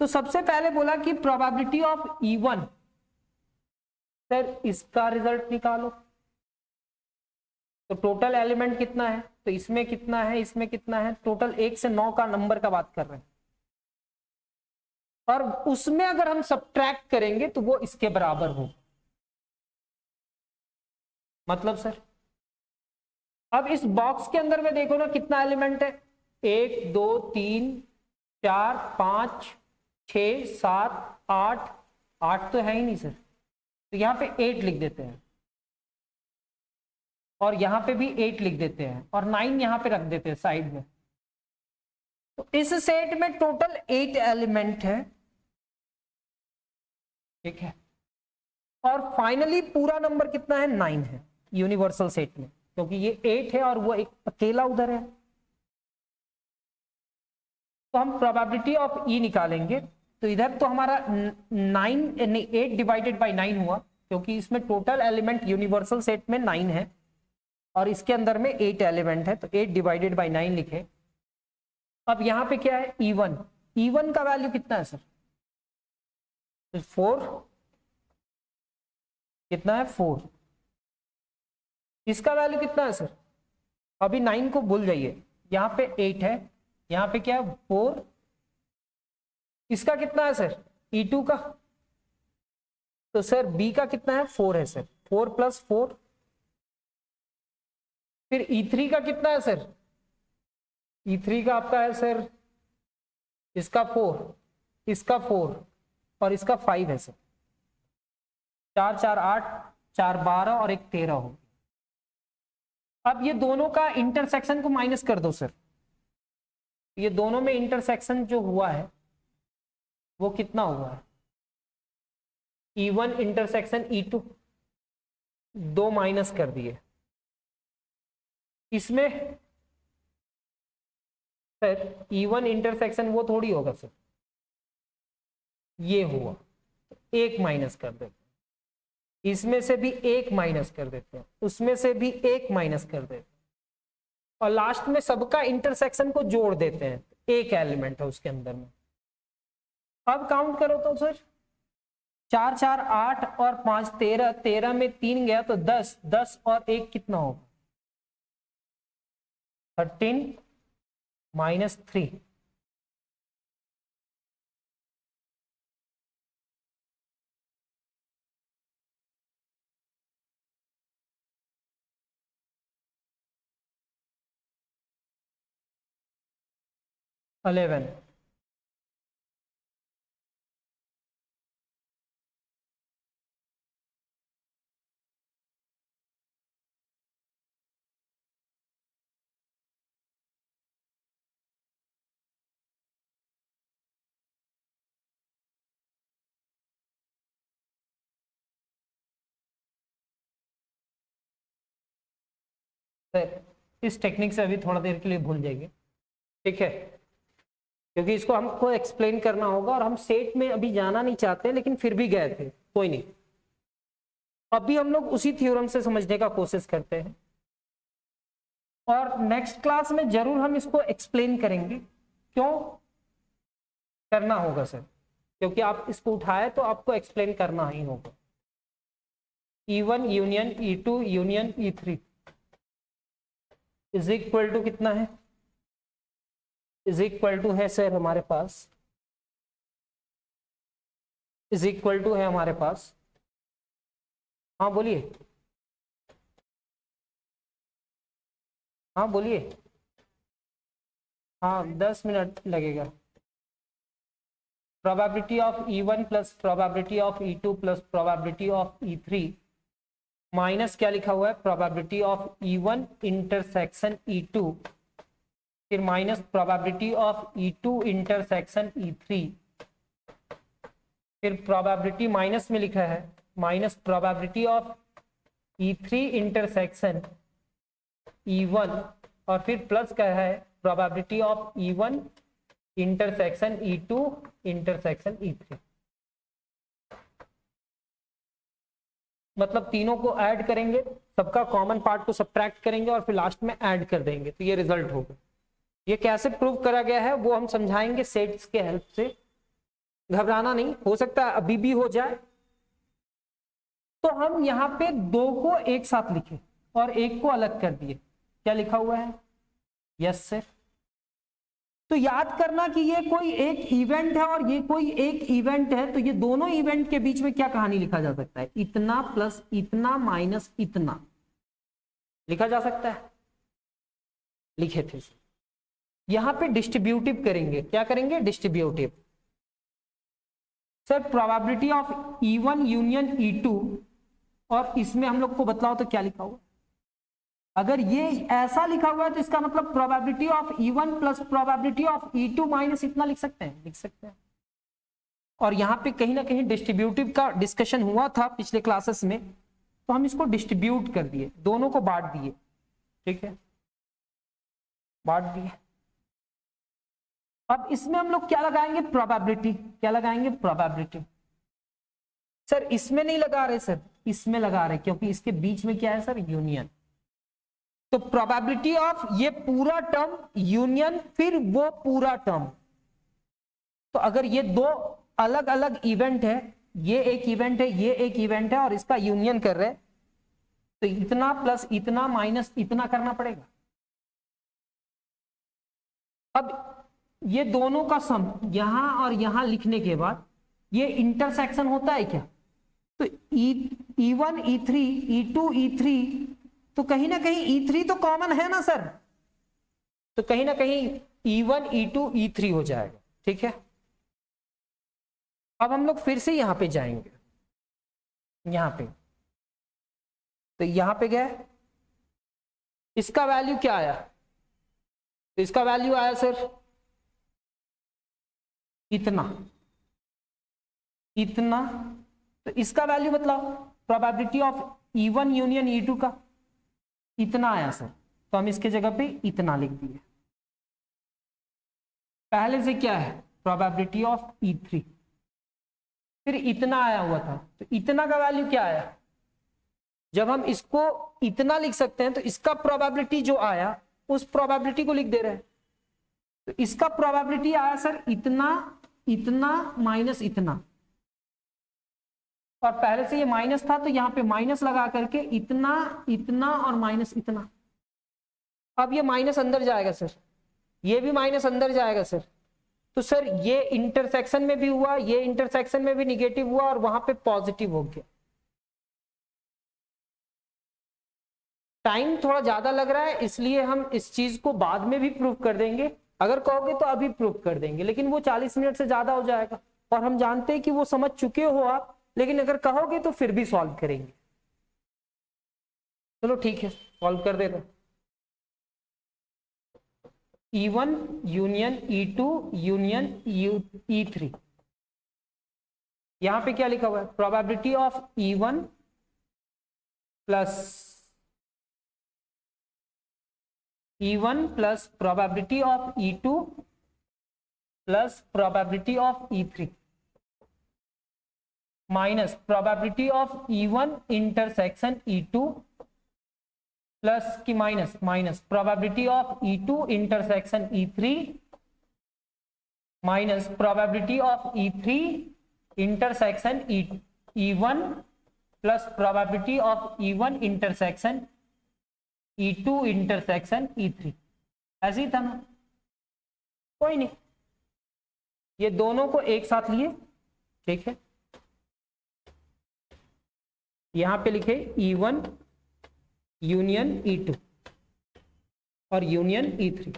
तो सबसे पहले बोला कि प्रोबेबिलिटी ऑफ E1, सर इसका रिजल्ट निकालो। तो टोटल एलिमेंट कितना है, तो इसमें कितना है, इसमें कितना है, टोटल 1 से 9 का नंबर का बात कर रहे हैं। और उसमें अगर हम सब्ट्रैक्ट करेंगे तो वो इसके बराबर हो। मतलब सर अब इस बॉक्स के अंदर में देखो ना कितना एलिमेंट है, 1 2 3 4 5 6 7 8, 8 तो है ही नहीं सर, तो यहां पे 8 लिख देते हैं और यहां पे भी 8 लिख देते हैं और 9 यहां पे रख देते हैं साइड में। तो इस सेट में टोटल 8 एलिमेंट है, ठीक है। और फाइनली पूरा नंबर कितना है, 9 है यूनिवर्सल सेट में, क्योंकि ये 8 है और वो एक अकेला उधर है। तो हम प्रोबेबिलिटी ऑफ ई निकालेंगे, तो इधर तो हमारा 9 यानी 8 डिवाइडेड बाई 9 हुआ, क्योंकि इसमें टोटल एलिमेंट यूनिवर्सल सेट में 9 है और इसके अंदर में 8 एलिमेंट है, तो 8 डिवाइडेड बाई 9 लिखे। अब यहां पे क्या है, E1, E1 का वैल्यू कितना है सर, 4, कितना है 4। इसका वैल्यू कितना है सर, अभी 9 को भूल जाइए, यहां पे 8 है, यहां पे क्या है 4। इसका कितना है सर, E2 का, तो सर B का कितना है 4 है सर, 4 + 4। फिर E3 का कितना है सर, E3 का आपका है सर, इसका 4, इसका 4 और इसका 5 है सर। 4 4 8, 4 12 और 1 13 हो। अब ये दोनों का इंटरसेक्शन को माइनस कर दो सर, ये दोनों में इंटरसेक्शन जो हुआ है वो कितना हुआ है, E1 इंटरसेक्शन E2, 2 माइनस कर दिए। इसमें सर E1 इंटरसेक्शन वो थोड़ी होगा सर, ये हुआ, 1 माइनस कर देते हैं, इसमें से भी 1 माइनस कर देते हैं, उसमें से भी 1 माइनस कर देते हैं और लास्ट में सबका इंटरसेक्शन को जोड़ देते हैं, एक एलिमेंट है उसके अंदर में। अब काउंट करो तो सर 4 4 8 और 5 13, 13 में 3 गया तो 10, 10 और 1 कितना होगा, 13 - 3। $11। इस टेक्निक से अभी थोड़ा देर के लिए भूल जाइए, ठीक है, क्योंकि इसको हमको एक्सप्लेन करना होगा और हम सेट में अभी जाना नहीं चाहते, लेकिन फिर भी गए थे, कोई नहीं। अभी हम लोग उसी थ्योरम से समझने का कोशिश करते हैं और नेक्स्ट क्लास में जरूर हम इसको एक्सप्लेन करेंगे। क्यों करना होगा सर, क्योंकि आप इसको उठाए तो आपको एक्सप्लेन करना ही होगा। E1 union E2 union E3 is equal to कितना है, इज इक्वल टू है सर हमारे पास, इज इक्वल टू है हमारे पास, हाँ बोलिए, हाँ बोलिए, हाँ 10 मिनट लगेगा। Probability of E1 plus probability of E2 plus probability of E3 minus क्या लिखा हुआ है, probability of E1 intersection E2, फिर minus probability of E2 intersection E3, फिर प्रोबेबिलिटी माइनस में लिखा है minus probability of E3 intersection E1 और फिर प्लस क्या है probability of E1 intersection E2 intersection E3। मतलब तीनों को ऐड करेंगे, सबका कॉमन पार्ट को सब्ट्रैक्ट करेंगे और फिर लास्ट में ऐड कर देंगे, तो ये रिजल्ट होगा। ये कैसे प्रूव करा गया है वो हम समझाएंगे सेट्स के हेल्प से, घबराना नहीं, हो सकता है अभी भी हो जाए। तो हम यहाँ पे 2 को एक साथ लिखें और एक को अलग कर दिए। क्या लिखा हुआ है? Yes sir. तो याद करना कि ये कोई एक इवेंट है और ये कोई एक इवेंट है, तो ये दोनों इवेंट के बीच में क्या कहानी लिखा जा सकता है? इतना प्लस इतना माइनस इतना लिखा जा सकता है। लिखे थे। यहां पे डिस्ट्रीब्यूटिव करेंगे। क्या करेंगे? Distributive. Sir probability of E1 union E2, और इसमें हम लोग को बतलाओ तो क्या लिखा हुआ? अगर ये ऐसा लिखा हुआ है तो इसका मतलब probability of E1 plus probability of E2 minus इतना लिख सकते हैं। लिख सकते हैं। और यहाँ पे कहीं ना कहीं डिस्ट्रीब्यूटिव का डिस्कशन हुआ था पिछले क्लासेस में, तो हम इसको डिस्ट्रीब्यूट कर दिए, दोनों को बांट दिए। ठीक है, बांट दिए। अब इसमें हम लोग क्या लगाएंगे? प्रोबेबिलिटी। क्या लगाएंगे? प्रोबेबिलिटी। सर इसमें नहीं लगा रहे सर, इसमें लगा रहे, क्योंकि इसके बीच में क्या है सर? यूनियन। तो प्रोबेबिलिटी ऑफ ये पूरा टर्म यूनियन फिर वो पूरा टर्म। तो अगर ये दो अलग अलग इवेंट है, ये एक इवेंट है, ये एक इवेंट है, और इसका यूनियन कर रहे, तो इतना प्लस इतना माइनस इतना करना पड़ेगा। अब ये दोनों का सम यहां और यहां लिखने के बाद ये इंटरसेक्शन होता है क्या? तो E1 E3 E2 E3, तो कहीं ना कहीं E3 तो कॉमन है ना सर, तो कहीं ना कहीं E1 E2 E3 हो जाएगा। ठीक है, अब हम लोग फिर से यहां पे जाएंगे। यहां पे तो यहां पे गए, इसका वैल्यू क्या आया? तो इसका वैल्यू आया सर इतना इतना। तो इसका वैल्यू बताओ, probability of E1 union E2 का इतना आया सर, तो हम इसके जगह पे इतना लिख दिए। पहले से क्या है? प्रोबेबिलिटी ऑफ E3, फिर इतना आया हुआ था, तो इतना का वैल्यू क्या आया? जब हम इसको इतना लिख सकते हैं तो इसका प्रोबेबिलिटी जो आया उस प्रोबेबिलिटी को लिख दे रहे हैं। तो इसका प्रोबेबिलिटी आया सर इतना इतना माइनस इतना, और पहले से ये माइनस था तो यहां पे माइनस लगा करके इतना इतना और माइनस इतना। अब ये माइनस अंदर जाएगा सर, ये भी माइनस अंदर जाएगा सर, तो सर ये इंटरसेक्शन में भी हुआ, ये इंटरसेक्शन में भी निगेटिव हुआ, और वहां पे पॉजिटिव हो गया। टाइम थोड़ा ज्यादा लग रहा है, इसलिए हम इस चीज को बाद में भी प्रूव कर देंगे। अगर कहोगे तो अभी प्रूव कर देंगे, लेकिन वो 40 मिनट से ज्यादा हो जाएगा, और हम जानते हैं कि वो समझ चुके हो आप, लेकिन अगर कहोगे तो फिर भी सॉल्व करेंगे। चलो ठीक है, सॉल्व कर देते हैं। E1 union E2 union E3, यहां पे क्या लिखा हुआ है? Probability of E1 plus E1 plus probability of E2 plus probability of E3 minus probability of E1 intersection E2 plus की minus minus probability of E2 intersection E3 minus probability of E3 intersection E1 plus probability of E1 intersection E2 intersection E3। ऐसे ही था ना? कोई नहीं, ये दोनों को एक साथ लिए। ठीक है, यहां पे लिखे E1 यूनियन E2 और यूनियन E3।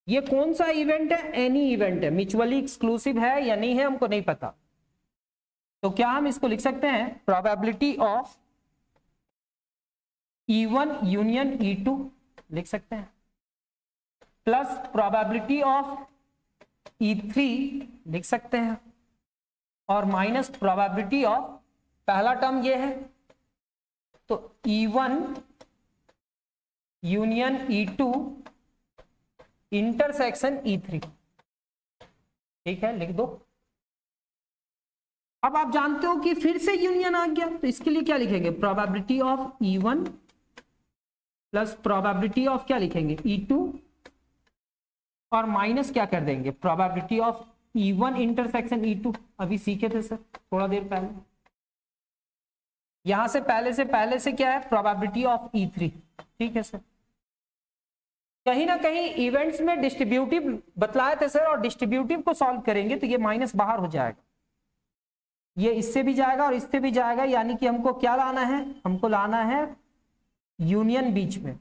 ये कौन सा इवेंट है? एनी इवेंट है, म्यूचुअली एक्सक्लूसिव है या नहीं है हमको नहीं पता। तो क्या हम इसको लिख सकते हैं? Probability of E1 union E2 लिख सकते हैं, प्लस प्रोबेबिलिटी ऑफ E3 लिख सकते हैं, और माइनस प्रोबेबिलिटी ऑफ पहला टर्म ये है, तो E1 union E2 intersection E3। ठीक है, लिख दो। अब आप जानते हो कि फिर से यूनियन आ गया, तो इसके लिए क्या लिखेंगे? Probability of E1 plus probability of क्या लिखेंगे? E2, और माइनस क्या कर देंगे? Probability of E1 intersection E2। अभी सीखे थे सर थोड़ा देर पहले। यहां से पहले से क्या है, प्रोबेबिलिटी ऑफ E3। ठीक है सर, कहीं ना कहीं इवेंट्स में डिस्ट्रीब्यूटिव बतलाए थे सर, और डिस्ट्रीब्यूटिव को सॉल्व करेंगे तो ये माइनस बाहर हो जाएगा, ये इससे भी जाएगा और इससे भी जाएगा, यानी कि हमको क्या लाना है, हमको लाना है यूनियन बीच में,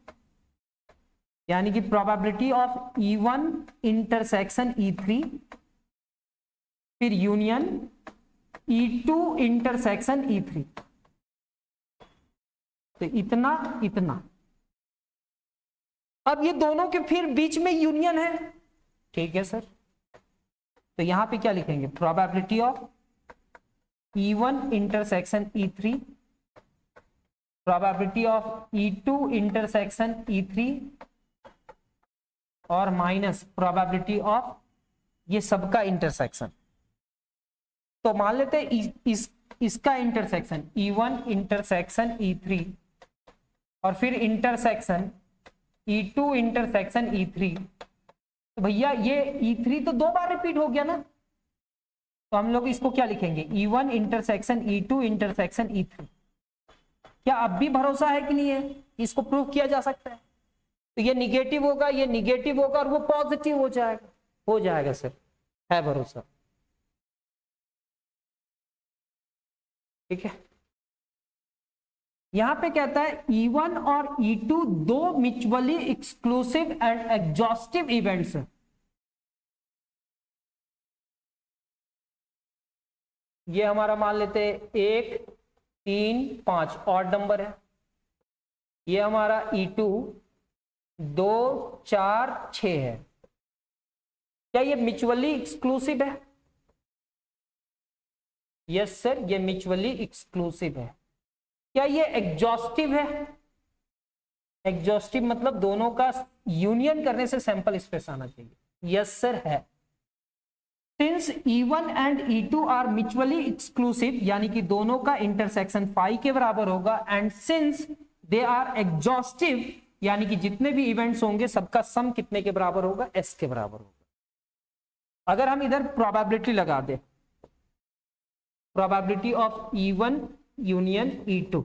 यानी कि probability of E1 intersection E3 फिर यूनियन E2 इंटरसेक्शन E3। तो इतना इतना, अब ये दोनों के फिर बीच में यूनियन है। ठीक है सर, तो यहां पे क्या लिखेंगे, probability of E1 intersection E3, probability of E2 intersection E3 और माइनस प्रोबेबिलिटी ऑफ ये सबका इंटरसेक्शन। तो मान लेते इसका इंटरसेक्शन E1 इंटरसेक्शन E3 और फिर इंटरसेक्शन E2 इंटरसेक्शन E3। तो भैया ये E3 तो 2 बार रिपीट हो गया ना, तो हम लोग इसको क्या लिखेंगे, E1 intersection E2 intersection E3। क्या अब भी भरोसा है कि नहीं है, इसको प्रूव किया जा सकता है? तो ये निगेटिव होगा, ये निगेटिव होगा और वो पॉजिटिव हो जाएगा सर, है भरोसा। ठीक है, यहां पे कहता है E1 और E2 दो mutually exclusive and exhaustive events हैं। ये हमारा मान लेते हैं 1 3 5 ऑड नंबर है, ये हमारा E2 2 4 6 है। क्या ये म्यूचुअली एक्सक्लूसिव है? यस सर, ये म्यूचुअली एक्सक्लूसिव है। क्या ये एग्जॉस्टिव है? एग्जॉस्टिव मतलब दोनों का यूनियन करने से सैंपल स्पेस आना चाहिए। यस सर, है। Since E1 and E2 are mutually exclusive, यानी कि दोनों का इंटरसेक्शन फाई के बराबर होगा, and since they are exhaustive, यानी कि जितने भी इवेंट्स होंगे सबका सम कितने के बराबर होगा, S के बराबर होगा। अगर हम इधर प्रोबेबिलिटी लगा दे, probability of E1 union E2,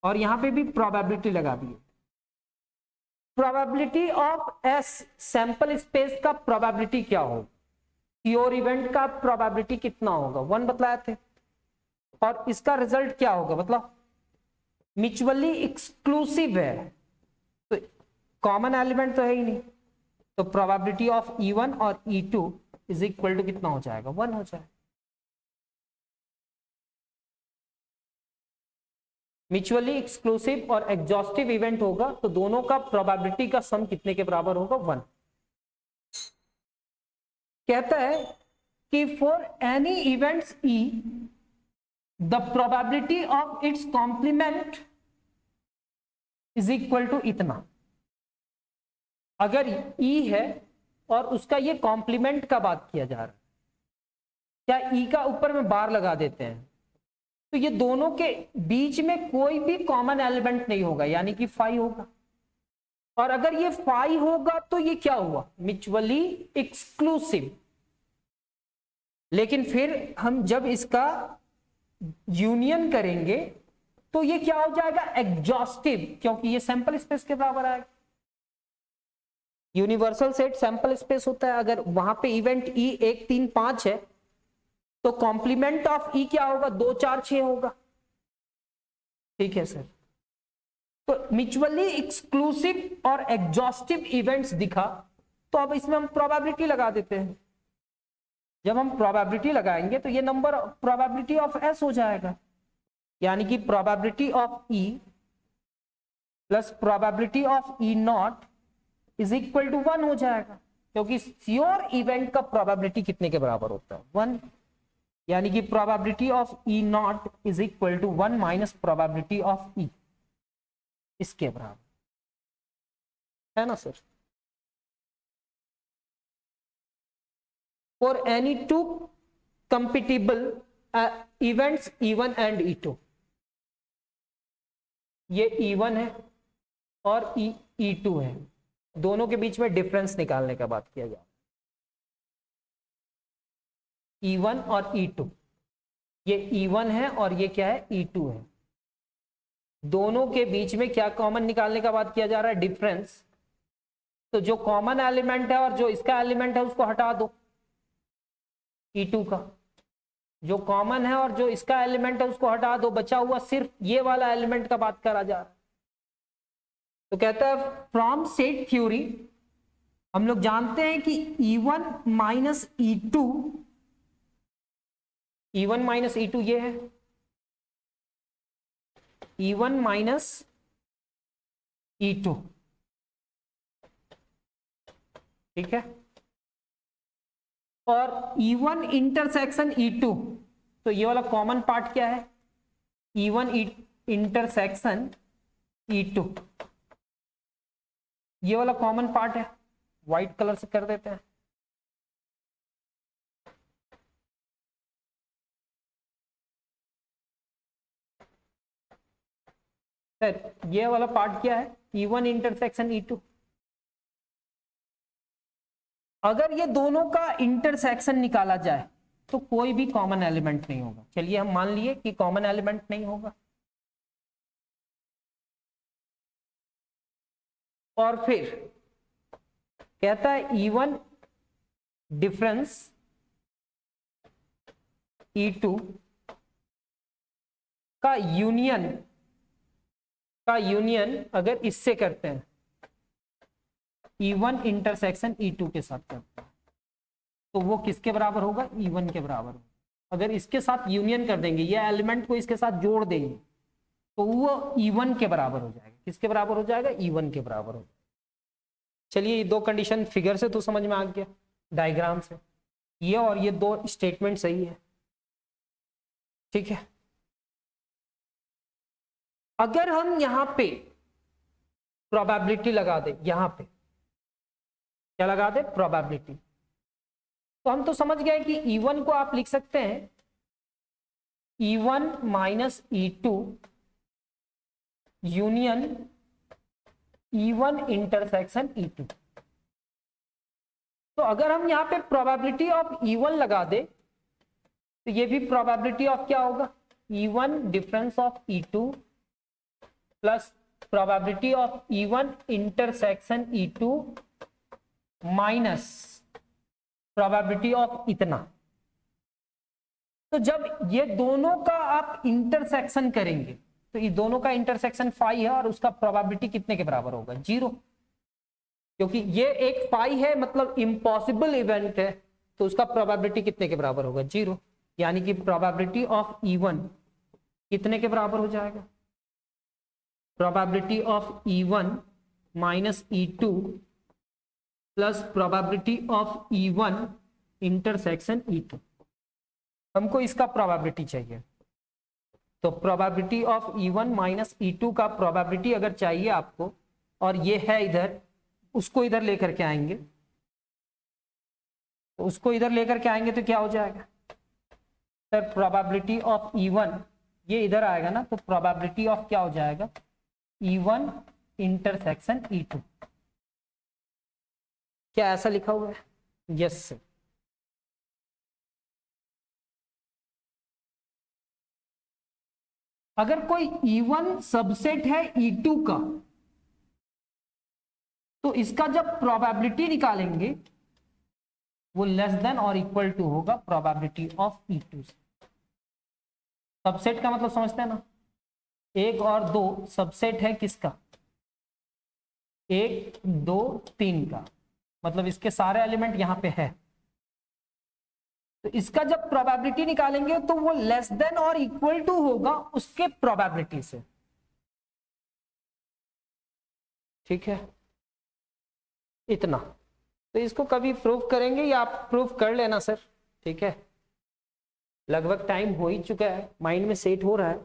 और यहां पे भी प्रोबेबिलिटी लगा दी, probability of S sample space का प्रोबेबिलिटी क्या होगा, प्योर इवेंट का प्रोबेबिलिटी कितना होगा, 1 बतलाए थे, और इसका रिजल्ट क्या होगा, मतलब म्यूचुअली एक्सक्लूसिव है तो कॉमन एलिमेंट तो है ही नहीं, तो प्रोबेबिलिटी ऑफ E1 और E2 इज इक्वल टू कितना हो जाएगा, 1 हो जाएगा। म्यूचुअली एक्सक्लूसिव और एग्जॉस्टिव इवेंट होगा तो दोनों का प्रोबेबिलिटी का सम कितने के बराबर होगा, 1। कहता है कि for any events E the probability of its complement is equal to इतना। अगर E है और उसका ये कॉम्प्लीमेंट का बात किया जा रहा है, क्या E का ऊपर में बार लगा देते हैं, तो ये दोनों के बीच में कोई भी कॉमन एलिमेंट नहीं होगा, यानी कि फाई होगा। और अगर ये फाई होगा तो ये क्या हुआ, म्यूचुअली एक्सक्लूसिव। लेकिन फिर हम जब इसका यूनियन करेंगे तो ये क्या हो जाएगा, एग्जॉस्टिव, क्योंकि ये सैंपल स्पेस के बराबर आएगा। यूनिवर्सल सेट सैंपल स्पेस होता है, अगर वहां पे इवेंट E 1 3 5 है तो कॉम्प्लीमेंट ऑफ E क्या होगा, 2 4 6 होगा। ठीक है सर, तो म्यूचुअली एक्सक्लूसिव और एग्जॉस्टिव इवेंट्स दिखा, तो अब इसमें हम प्रोबेबिलिटी लगा देते हैं। जब हम प्रोबेबिलिटी लगाएंगे तो ये नंबर प्रोबेबिलिटी ऑफ S हो जाएगा, यानी कि probability of E plus probability of E not is equal to 1 हो जाएगा, क्योंकि श्योर इवेंट का प्रोबेबिलिटी कितने के बराबर होता है, 1, यानी कि probability of E not is equal to 1 minus probability of E, इसके बराबर है ना sir. For any two compatible events E1 and E2, ये E1 है और E2 है, दोनों के बीच में डिफरेंस निकालने का बात किया गया। E1 और E2, ये E1 है और ये क्या है, E2 है, दोनों के बीच में क्या कॉमन निकालने का बात किया जा रहा है, डिफरेंस। तो जो कॉमन एलिमेंट है और जो इसका एलिमेंट है उसको हटा दो, E2 का जो कॉमन है और जो इसका एलिमेंट है उसको हटा दो, बचा हुआ सिर्फ ये वाला एलिमेंट का बात करा जा रहा है। तो कहता है फ्रॉम सेट थ्योरी हम लोग जानते हैं कि E1 minus E2, E1 minus E2 ये है, E1 माइनस E2, ठीक है। और E1 इंटरसेक्शन E2, तो ये वाला कॉमन पार्ट क्या है, E1 इंटरसेक्शन E2, ये वाला कॉमन पार्ट है, व्हाइट कलर से कर देते हैं। सर ये वाला पार्ट क्या है, E1 इंटरसेक्शन E2। अगर ये दोनों का इंटरसेक्शन निकाला जाए तो कोई भी कॉमन एलिमेंट नहीं होगा। चलिए हम मान लिए कि कॉमन एलिमेंट नहीं होगा, और फिर कहता है E1 डिफरेंस E2 का यूनियन अगर इससे करते हैं, E1 इंटरसेक्शन E2 के साथ करते हैं, तो वो किसके बराबर होगा, E1 के बराबर होगा। अगर इसके साथ यूनियन कर देंगे, ये एलिमेंट को इसके साथ जोड़ देंगे, तो वो E1 के बराबर हो जाएगा। किसके बराबर हो जाएगा, E1 के बराबर हो जाएगा। चलिए ये दो कंडीशन फिगर से तो समझ में आ गया, डायग्राम से, ये और ये दो स्टेटमेंट सही है, ठीक है। अगर हम यहां पे प्रोबेबिलिटी लगा दे, यहां पे क्या लगा दे, प्रोबेबिलिटी, तो हम तो समझ गए कि E1 को आप लिख सकते हैं E1 minus E2 union E1 intersection E2। तो अगर हम यहां पे प्रोबेबिलिटी ऑफ E1 लगा दे तो ये भी प्रोबेबिलिटी ऑफ क्या होगा, E1 difference of E2 plus probability of E1 intersection E2 minus probability of इतना। तो जब ये दोनों का आप इंटरसेक्शन करेंगे तो ये दोनों का इंटरसेक्शन 5 है और उसका प्रोबेबिलिटी कितने के बराबर होगा, 0, क्योंकि ये एक 5 है मतलब इम्पॉसिबल इवेंट है, तो उसका प्रोबेबिलिटी कितने के बराबर होगा, 0। यानी कि प्रोबेबिलिटी ऑफ E1 कितने के बराबर हो जाएगा, probability of E1 minus E2 plus probability of E1 intersection E2। हमको इसका प्रोबेबिलिटी चाहिए, तो probability of E1 minus E2 का प्रोबेबिलिटी अगर चाहिए आपको, और ये है इधर, उसको इधर लेकर के आएंगे, तो उसको इधर लेकर के आएंगे तो क्या हो जाएगा सर, प्रोबेबिलिटी ऑफ E1 ये इधर आएगा ना, तो प्रोबेबिलिटी ऑफ क्या हो जाएगा, E1 इंटरसेक्शन E2। क्या ऐसा लिखा हुआ है, यस सर। अगर कोई E1 सबसेट है E2 का, तो इसका जब प्रोबेबिलिटी निकालेंगे वो लेस देन और इक्वल टू होगा प्रोबेबिलिटी ऑफ E2 से। सबसेट का मतलब समझते हैं ना, 1 और 2 सबसेट है किसका, 1 2 3 का, मतलब इसके सारे एलिमेंट यहां पे है। तो इसका जब प्रोबेबिलिटी निकालेंगे तो वो लेस देन और इक्वल टू होगा उसके प्रोबेबिलिटी से, ठीक है, इतना। तो इसको कभी प्रूव करेंगे या आप प्रूव कर लेना सर, ठीक है। लगभग टाइम हो ही चुका है, माइंड में सेट हो रहा है,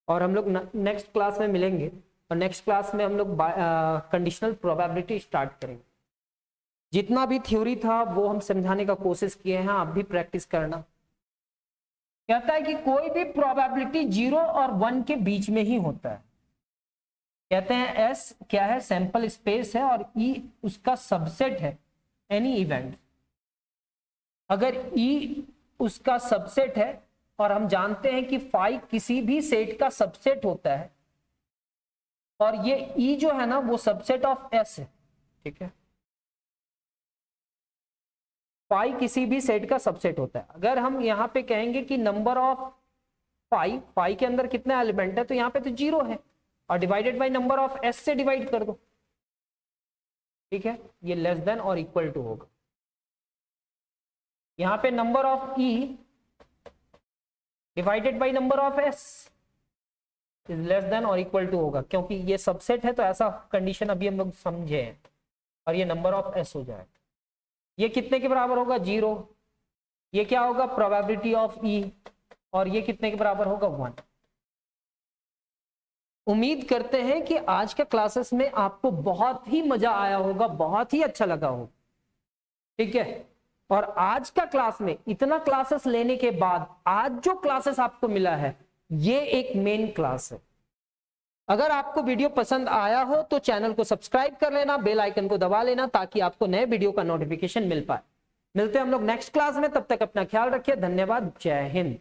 और हम लोग नेक्स्ट क्लास में मिलेंगे, और नेक्स्ट क्लास में हम लोग कंडीशनल प्रोबेबिलिटी स्टार्ट करेंगे। जितना भी थ्योरी था वो हम समझाने का कोशिश किए हैं, आप भी प्रैक्टिस करना। कहता है कि कोई भी प्रोबेबिलिटी 0 और 1 के बीच में ही होता है। कहते हैं S क्या है, सैंपल स्पेस है, और E उसका सबसेट है, एनी इवेंट। अगर E उसका सबसेट है, और हम जानते हैं कि फाई किसी भी सेट का सबसेट होता है, और ये ई जो है ना वो सबसेट ऑफ एस है, ठीक है। पाई किसी भी सेट का सबसेट होता है। अगर हम यहाँ पे कहेंगे कि नंबर ऑफ पाई के अंदर कितने एलिमेंट है, तो यहाँ पे तो 0 है, और divided by number of S से डिवाइड कर दो, ठीक है। ये लेस देन और इक्वल टू होगा। यहाँ पे number of E divided by number of S is less than और इक्वल टू होगा, क्योंकि ये सबसेट है तो ऐसा कंडीशन अभी हम लोग समझे हैं, और ये नंबर ऑफ एस हो जाएगा। ये कितने के बराबर होगा? 0। ये क्या होगा? प्रोबेबिलिटी ऑफ ई, और ये कितने के बराबर होगा? 1। उम्मीद करते हैं कि आज का क्लासेस में आपको बहुत ही मजा आया होगा, बहुत ही अच्छा लगा होगा, ठीक है। और आज का क्लास में इतना क्लासेस लेने के बाद आज जो क्लासेस आपको मिला है ये एक मेन क्लास है। अगर आपको वीडियो पसंद आया हो तो चैनल को सब्सक्राइब कर लेना, बेल आइकन को दबा लेना, ताकि आपको नए वीडियो का नोटिफिकेशन मिल पाए। मिलते हैं हम लोग नेक्स्ट क्लास में, तब तक अपना ख्याल रखिए। धन्यवाद। जय हिंद।